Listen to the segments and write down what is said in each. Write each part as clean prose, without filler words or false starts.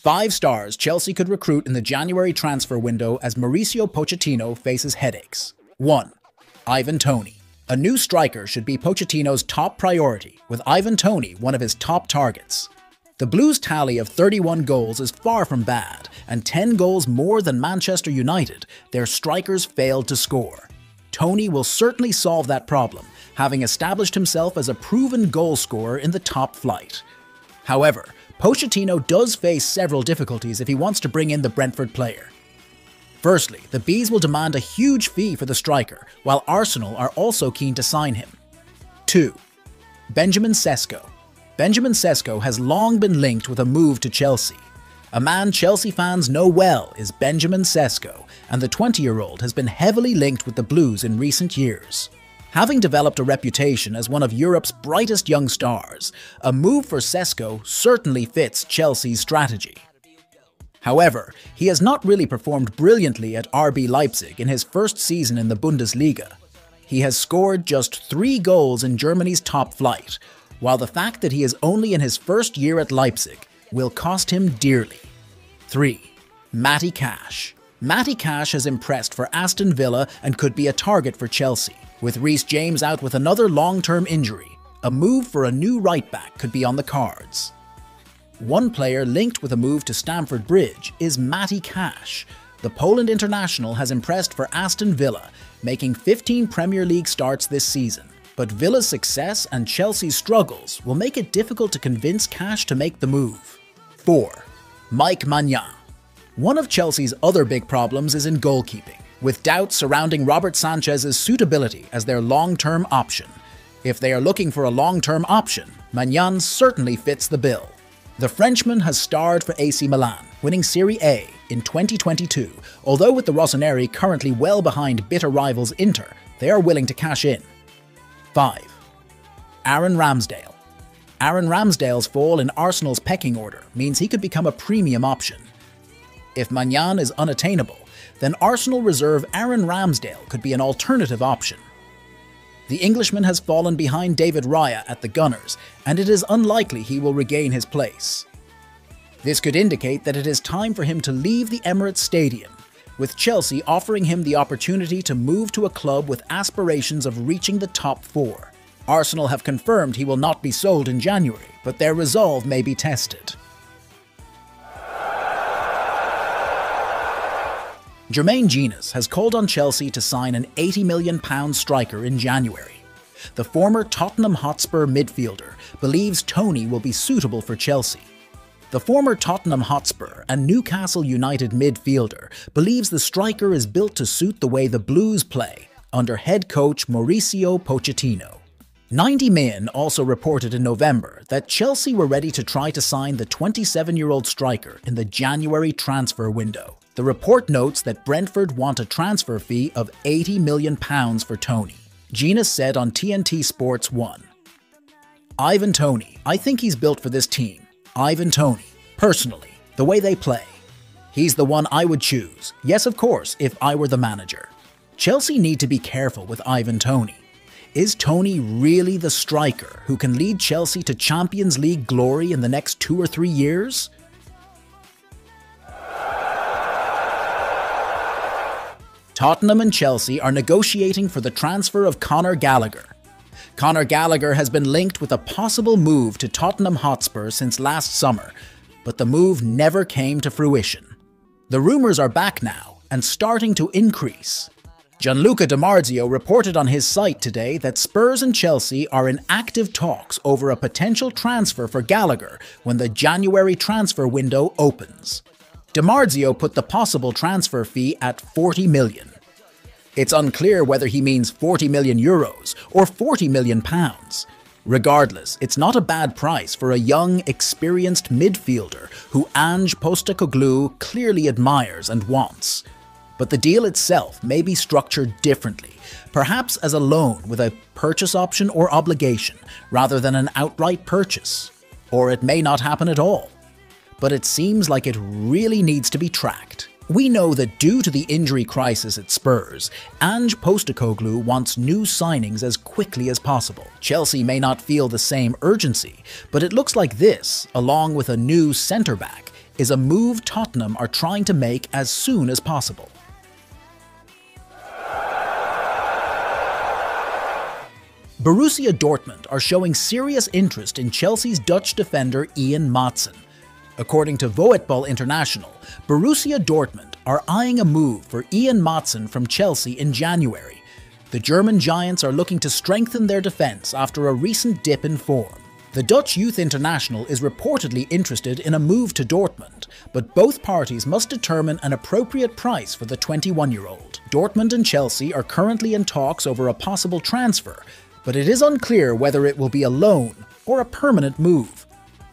5 stars Chelsea could recruit in the January transfer window as Mauricio Pochettino faces headaches. 1. Ivan Toney. A new striker should be Pochettino's top priority, with Ivan Toney one of his top targets. The Blues' tally of 31 goals is far from bad, and 10 goals more than Manchester United, their strikers failed to score. Toney will certainly solve that problem, having established himself as a proven goal scorer in the top flight. However, Pochettino does face several difficulties if he wants to bring in the Brentford player. Firstly, the Bees will demand a huge fee for the striker, while Arsenal are also keen to sign him. 2. Benjamin Sesko. Benjamin Sesko has long been linked with a move to Chelsea. A man Chelsea fans know well is Benjamin Sesko, and the 20-year-old has been heavily linked with the Blues in recent years. Having developed a reputation as one of Europe's brightest young stars, a move for Sesko certainly fits Chelsea's strategy. However, he has not really performed brilliantly at RB Leipzig in his first season in the Bundesliga. He has scored just 3 goals in Germany's top flight, while the fact that he is only in his first year at Leipzig will cost him dearly. 3. Matty Cash. Matty Cash has impressed for Aston Villa and could be a target for Chelsea. With Reece James out with another long-term injury, a move for a new right-back could be on the cards. One player linked with a move to Stamford Bridge is Matty Cash. The Poland international has impressed for Aston Villa, making 15 Premier League starts this season. But Villa's success and Chelsea's struggles will make it difficult to convince Cash to make the move. 4. Mike Maignan. One of Chelsea's other big problems is in goalkeeping, with doubts surrounding Robert Sanchez's suitability as their long-term option. If they are looking for a long-term option, Maignan certainly fits the bill. The Frenchman has starred for AC Milan, winning Serie A in 2022, although with the Rossoneri currently well behind bitter rivals Inter, they are willing to cash in. 5. Aaron Ramsdale. Aaron Ramsdale's fall in Arsenal's pecking order means he could become a premium option. If Maignan is unattainable, then Arsenal reserve Aaron Ramsdale could be an alternative option. The Englishman has fallen behind David Raya at the Gunners, and it is unlikely he will regain his place. This could indicate that it is time for him to leave the Emirates Stadium, with Chelsea offering him the opportunity to move to a club with aspirations of reaching the top 4. Arsenal have confirmed he will not be sold in January, but their resolve may be tested. Jermaine Jenas has called on Chelsea to sign an £80 million striker in January. The former Tottenham Hotspur midfielder believes Toney will be suitable for Chelsea. The former Tottenham Hotspur and Newcastle United midfielder believes the striker is built to suit the way the Blues play under head coach Mauricio Pochettino. 90 Min also reported in November that Chelsea were ready to try to sign the 27-year-old striker in the January transfer window. The report notes that Brentford want a transfer fee of £80 million for Toney. Jenas said on TNT Sports 1. Ivan Toney, I think he's built for this team. Ivan Toney, personally, the way they play. He's the one I would choose. Yes, of course, if I were the manager. Chelsea need to be careful with Ivan Toney. Is Toney really the striker who can lead Chelsea to Champions League glory in the next 2 or 3 years? Tottenham and Chelsea are negotiating for the transfer of Conor Gallagher. Conor Gallagher has been linked with a possible move to Tottenham Hotspur since last summer, but the move never came to fruition. The rumours are back now and starting to increase. Gianluca Di Marzio reported on his site today that Spurs and Chelsea are in active talks over a potential transfer for Gallagher when the January transfer window opens. Di Marzio put the possible transfer fee at 40 million. It's unclear whether he means 40 million euros or 40 million pounds. Regardless, it's not a bad price for a young, experienced midfielder who Ange Postecoglou clearly admires and wants. But the deal itself may be structured differently, perhaps as a loan with a purchase option or obligation rather than an outright purchase. Or it may not happen at all. But it seems like it really needs to be tracked. We know that due to the injury crisis at Spurs, Ange Postecoglou wants new signings as quickly as possible. Chelsea may not feel the same urgency, but it looks like this, along with a new centre-back, is a move Tottenham are trying to make as soon as possible. Borussia Dortmund are showing serious interest in Chelsea's Dutch defender Ian Maatsen. According to Voetbal International, Borussia Dortmund are eyeing a move for Ian Maatsen from Chelsea in January. The German giants are looking to strengthen their defence after a recent dip in form. The Dutch youth international is reportedly interested in a move to Dortmund, but both parties must determine an appropriate price for the 21-year-old. Dortmund and Chelsea are currently in talks over a possible transfer, but it is unclear whether it will be a loan or a permanent move.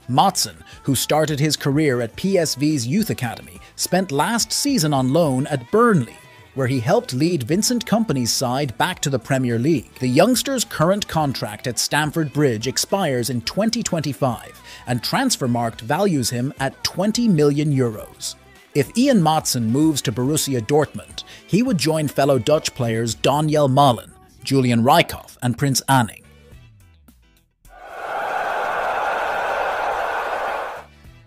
Maatsen, who started his career at PSV's youth academy, spent last season on loan at Burnley, where he helped lead Vincent Kompany's side back to the Premier League. The youngster's current contract at Stamford Bridge expires in 2025, and Transfermarkt values him at €20 million. If Ian Maatsen moves to Borussia Dortmund, he would join fellow Dutch players Daniel Malen, Julian Rijkaard and Prince Anning.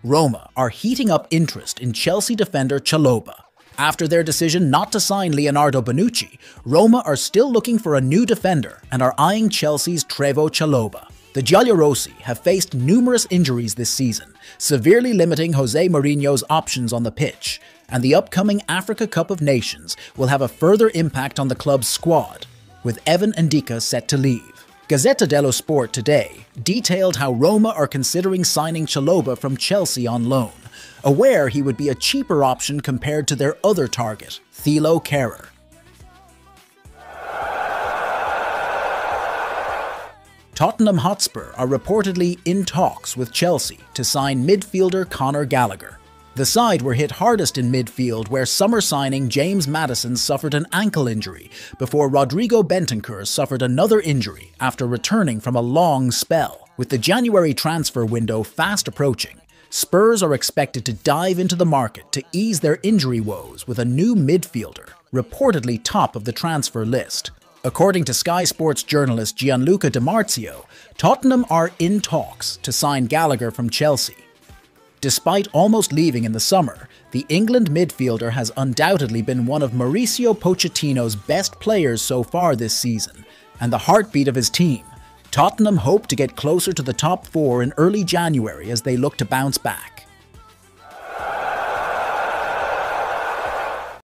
Roma are heating up interest in Chelsea defender Chalobah. After their decision not to sign Leonardo Bonucci, Roma are still looking for a new defender and are eyeing Chelsea's Trevoh Chalobah. The Giallorossi have faced numerous injuries this season, severely limiting Jose Mourinho's options on the pitch, and the upcoming Africa Cup of Nations will have a further impact on the club's squad, with Evan Ndika set to leave. Gazzetta dello Sport today detailed how Roma are considering signing Chalobah from Chelsea on loan, aware he would be a cheaper option compared to their other target, Thilo Kehrer. Tottenham Hotspur are reportedly in talks with Chelsea to sign midfielder Conor Gallagher. The side were hit hardest in midfield, where summer signing James Maddison suffered an ankle injury before Rodrigo Bentancur suffered another injury after returning from a long spell. With the January transfer window fast approaching, Spurs are expected to dive into the market to ease their injury woes with a new midfielder, reportedly top of the transfer list. According to Sky Sports journalist Gianluca Di Marzio, Tottenham are in talks to sign Gallagher from Chelsea. Despite almost leaving in the summer, the England midfielder has undoubtedly been one of Mauricio Pochettino's best players so far this season, and the heartbeat of his team. Tottenham hope to get closer to the top four in early January as they look to bounce back.